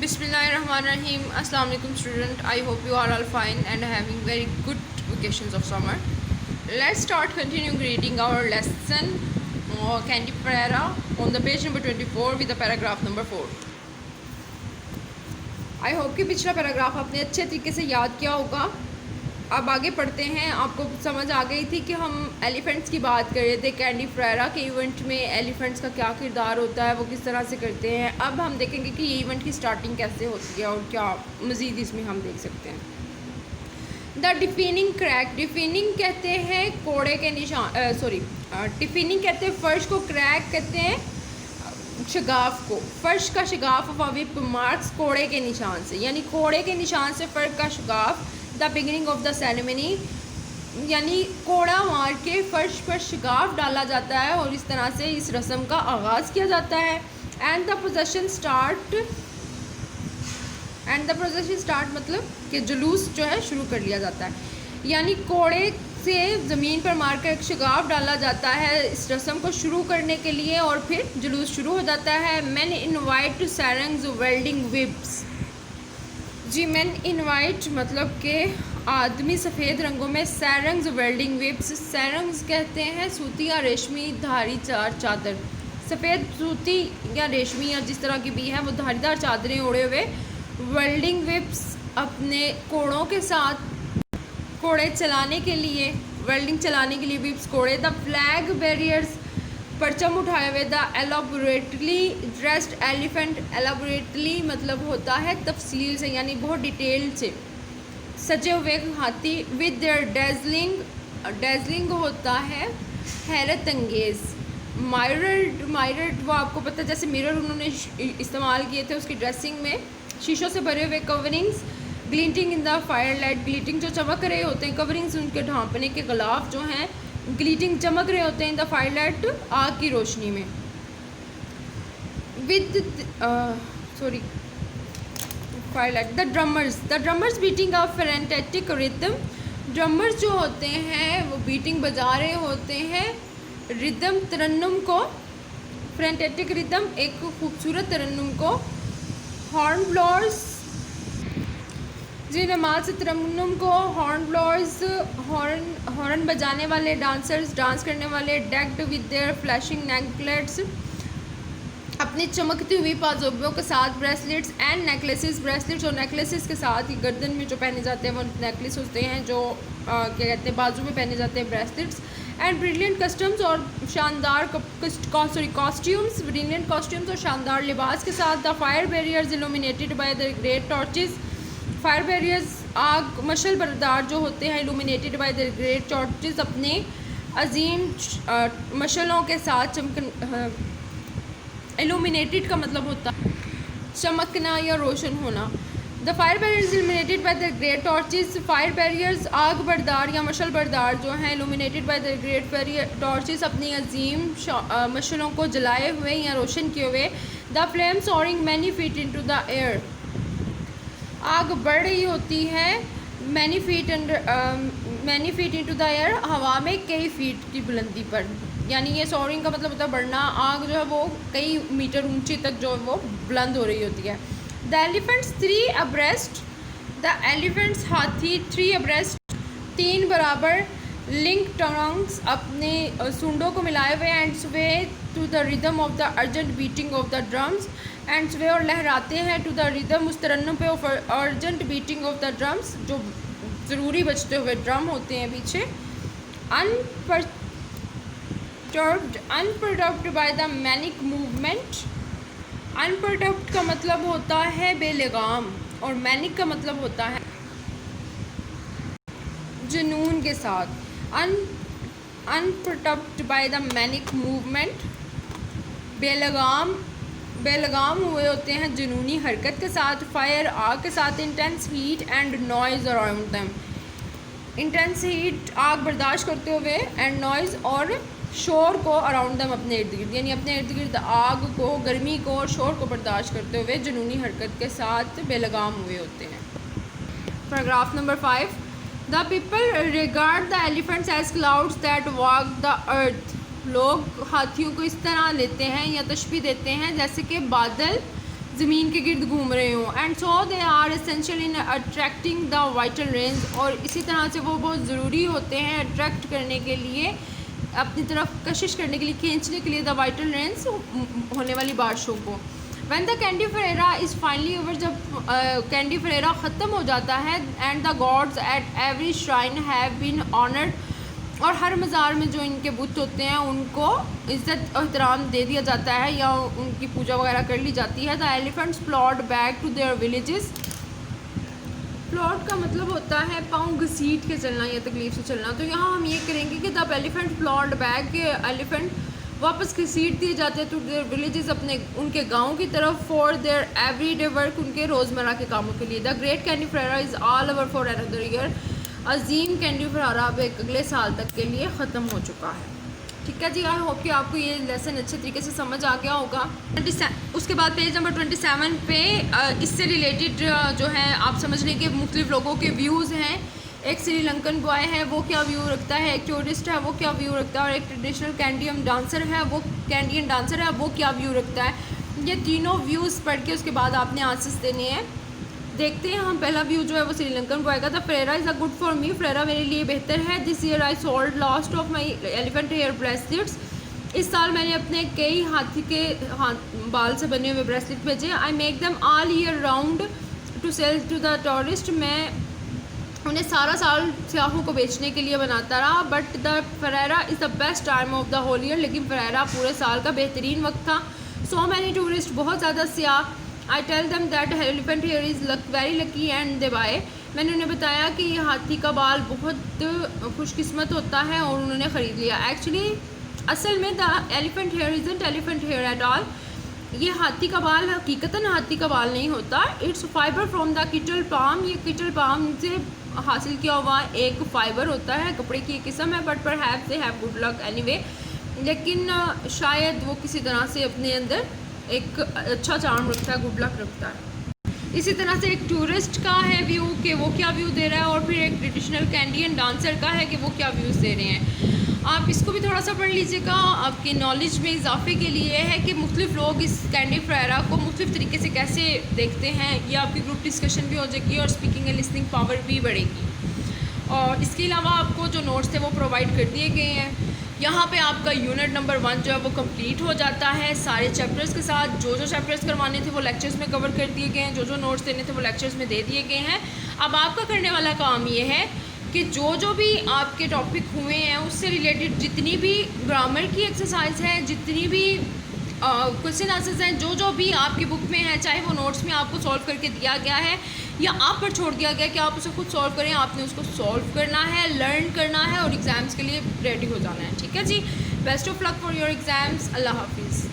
Bismillahirrahmanirrahim. Assalamu alaikum student. I hope you are all fine and having very good vacations of summer. Let's start continuing reading our lesson Candy Pereira on the page number 24 with the paragraph number 4. I hope कि पिछला paragraph आपने अच्छे तरीके से याद किया होगा. अब आगे पढ़ते हैं. आपको समझ आ गई थी कि हम एलिफेंट्स की बात कर रहे थे. कैंडी फेरेरा के इवेंट में एलिफेंट्स का क्या किरदार होता है, वो किस तरह से करते हैं. अब हम देखेंगे कि ये इवेंट की स्टार्टिंग कैसे होती है और क्या मज़ीद इसमें हम देख सकते हैं. The डिफिनिंग crack. डिफिनिंग कहते हैं कोड़े के निशान, डिफिनिंग कहते हैं फ़र्श को, क्रैक कहते हैं शगाफ को. फ़र्श का शगाफ विप मार्क्स कोड़े के निशान से, यानी कोड़े के निशान से फ़र्श का शगाफ. The beginning of the ceremony, यानी कोड़ा मार के फ़र्श पर शगाफ डाला जाता है और इस तरह से इस रस्म का आगाज़ किया जाता है. एंड द प्रोसेशन स्टार्ट मतलब कि जुलूस जो है शुरू कर लिया जाता है. यानी कोड़े से ज़मीन पर मार कर एक शगाफ डाला जाता है इस रस्म को शुरू करने के लिए और फिर जुलूस शुरू हो जाता है. Man invite to sarongs wielding whips. जी, मैन इनवाइट मतलब कि आदमी सफ़ेद रंगों में, सैरंग्स वेल्डिंग विप्स. सैरंग्स कहते हैं सूती या रेशमी धारीदार चादर. सफ़ेद सूती या रेशमी या जिस तरह की भी है वो धारीदार चादरें ओढ़े हुए. वेल्डिंग विप्स अपने कोड़ों के साथ कोड़े चलाने के लिए, वेल्डिंग चलाने के लिए विप्स कोड़े. द फ्लैग बैरियर्स, परचम उठाए हुए. The elaborately dressed elephant. Elaborately मतलब होता है तफसील से, यानी बहुत डिटेल से सजे हुए हाथी. विद देयर डेजलिंग, डेजलिंग होता है हैरत अंगेज़. मायरड वो आपको पता है, जैसे मिरर उन्होंने इस्तेमाल किए थे उसकी ड्रेसिंग में. शीशों से भरे हुए coverings. Glinting in the fire light. Glinting जो चमक रहे होते हैं, कवरिंग्स उनके ढांपने के गिलाफ जो हैं ग्लिटिंग चमक रहे होते हैं. इन द फायर लाइट, आग की रोशनी में. With fire light. The drummers beating a frenetic rhythm. Drummers जो होते हैं वो बीटिंग बजा रहे होते हैं रिदम, तरन्नुम को. फ्रेनेटिक रिदम, एक खूबसूरत तरन्नुम को. हॉर्न ब्लोअर्स, जी नमाज से तरन्नुम को. हॉर्न ब्लोअर्स, हॉर्न बजाने वाले. डांसर्स, डांस करने वाले. डेक्ड विद देयर फ्लैशिंग नेकलेट्स, अपनी चमकती हुई पाजोबियों के साथ. Bracelets and necklaces. ब्रेसलेट्स और नेकलेसेस के साथ, गर्दन में जो पहने जाते हैं वो नेकलेस होते हैं जो क्या कहते हैं बाजू में पहने जाते हैं, ब्रेसलेट्स. एंड ब्रिलियंट कस्टम्स और शानदार कॉस्ट्यूम्स. ब्रिलियंट कॉस्ट्यूम्स और शानदार लिबास के साथ. The fire barriers illuminated by the great torches. Fire barriers आग मशल बरदार जो होते हैं, illuminated by the great torches, अपने अजीम मशलों के साथ इल्यूमिनेटेड का मतलब होता है चमकना या रोशन होना. The fire barriers illuminated by the great torches. Fire barriers आग बरदार या मशल बरदार जो हैं, illuminated by the great torches, अपनी अजीम मशलों को जलाए हुए या रोशन किए हुए. The flame soaring many feet into the air. आग बढ़ रही होती है many feet into the air, हवा में कई फीट की बुलंदी पर. यानी ये सोअरिंग का मतलब होता है बढ़ना. आग जो है वो कई मीटर ऊंची तक जो है वो बुलंद हो रही होती है. The elephants 3 abreast. The elephants हाथी 3 अब्रेस्ट 3 बराबर. लिंक टंग्स, अपने सूंडों को मिलाए हुए. And sway to the rhythm of the urgent beating of the drums. And sway और लहराते हैं टू द रिदम उस तरन्नुम पे of urgent beating of the drums, जो ज़रूरी बजते हुए ड्रम होते हैं पीछे. Unperturbed by the manic movement. Unperturbed का मतलब होता है बेलगाम और मैनिक का मतलब होता है जुनून के साथ. Unperturbed by the manic movement, बेलगाम हुए होते हैं जुनूनी हरकत के साथ. फायर, आग के साथ. Intense heat and noise around them. Intense heat आग बर्दाश्त करते हुए, एंड नॉइज़ और शोर को अराउंड देम अपने इर्द गिर्द, यानी अपने इर्द गिर्द आग को, गर्मी को और शोर को बर्दाश्त करते हुए जुनूनी हरकत के साथ बेलगाम हुए होते हैं. Paragraph number 5. The people regard the elephants as clouds that walk the earth. लोग हाथियों को इस तरह लेते हैं या तशबीह देते हैं जैसे कि बादल ज़मीन के गिर्द घूम रहे हों। And so they are essential in attracting the vital rains, और इसी तरह से वो बहुत ज़रूरी होते हैं अट्रैक्ट करने के लिए, अपनी तरफ कशिश करने के लिए, खींचने के लिए द वाइटल रेंज होने वाली बारिशों को। When the Candy-Ferrera is finally over, जब Candy-Ferrera ख़त्म हो जाता है, and the gods at every shrine have been honored, और हर मज़ार में जो इनके बुत होते हैं उनको इज़्ज़त और एहतराम दे दिया जाता है या उनकी पूजा वगैरह कर ली जाती है। The elephants plod back to their villages. Plod का मतलब होता है पाँव घसीट के चलना या तकलीफ से चलना, तो यहाँ हम ये करेंगे कि the elephant ploughed back, elephant वापस घसीट दिए जाते हैं टू देयर विलेजेस, अपने उनके गाँव की तरफ, फॉर देयर एवरीडे वर्क, उनके रोज़मर्रा के कामों के लिए। The great कैंडी-फेरेरा is all over for another year. अजीम कैंडी-फेरेरा अब एक अगले साल तक के लिए ख़त्म हो चुका है। ठीक है जी, आई होप कि आपको ये लेसन अच्छे तरीके से समझ आ गया होगा। उसके बाद पेज नंबर 27 पे इससे रिलेटेड जो है आप समझ लें कि मुख्तलिफ लोगों के व्यूज़ हैं। एक श्रीलंकन बॉय है वो क्या व्यू रखता है, एक टूरिस्ट है वो क्या व्यू रखता है, और एक ट्रेडिशनल कैंडियन डांसर है वो क्या व्यू रखता है। ये तीनों व्यूज़ पढ़ के उसके बाद आपने आंसर्स देने हैं। देखते हैं हम। पहला व्यू जो है वो श्रीलंकन बॉय का था। Perahera is a good for me, Perahera मेरे लिए बेहतर है। This year I sold last of my elephant hair bracelets, इस साल मैंने अपने कई हाथी के बाल से बने हुए ब्रेसलेट भेजे। I make them all year round to sell to the tourist, मैं उन्हें सारा साल सियाहों को बेचने के लिए बनाता रहा। But the Perahera is the best time of the whole year, लेकिन फेरेरा पूरे साल का बेहतरीन वक्त था। सो मैनी टूरिस्ट, बहुत ज़्यादा सियाह। I tell them that elephant hair is very lucky and they buy, मैंने उन्हें बताया कि ये हाथी का बाल बहुत खुशकिस्मत होता है और उन्होंने ख़रीद लिया। एक्चुअली असल में the elephant hair isn't elephant hair at all, ये हाथी का बाल हकीकतन हाथी का बाल नहीं होता। It's fibre from the kettle palm, ये किटल पाम से हासिल किया हुआ एक फ़ाइबर होता है, कपड़े की एक किस्म है। But perhaps they have good luck anyway, लेकिन शायद वो किसी तरह से अपने अंदर एक अच्छा चार्म रखता है, गुड लक रखता है। इसी तरह से एक टूरिस्ट का है व्यू कि वो क्या व्यू दे रहा है, और फिर एक ट्रेडिशनल कैंडियन डांसर का है कि वो क्या व्यूज़ दे रहे हैं। आप इसको भी थोड़ा सा पढ़ लीजिएगा, आपके नॉलेज में इजाफे के लिए है कि मुख्तलिफ लोग इस कैंडी-फेरेरा को मुख्तलिफ तरीके से कैसे देखते हैं। ये आपकी ग्रुप डिस्कशन भी हो जाएगी और स्पीकिंग एंड लिसनिंग पावर भी बढ़ेगी। और इसके अलावा आपको जो नोट्स थे वो प्रोवाइड कर दिए गए हैं। यहाँ पे आपका यूनिट नंबर 1 जो है वो कंप्लीट हो जाता है सारे चैप्टर्स के साथ। जो चैप्टर्स करवाने थे वो लेक्चर्स में कवर कर दिए गए हैं, जो नोट्स देने थे वो लेक्चर्स में दे दिए गए हैं। अब आपका करने वाला काम ये है कि जो भी आपके टॉपिक हुए हैं उससे रिलेटेड जितनी भी ग्रामर की एक्सरसाइज है, जितनी भी क्वेश्चन आंसर्स हैं, जो भी आपकी बुक में है, चाहे वो नोट्स में आपको सॉल्व करके दिया गया है या आप पर छोड़ दिया गया कि आप उसे खुद सॉल्व करें, आपने उसको सॉल्व करना है, लर्न करना है और एग्ज़ाम्स के लिए रेडी हो जाना है। ठीक है जी, best of luck for your exams. अल्लाह हाफिज़।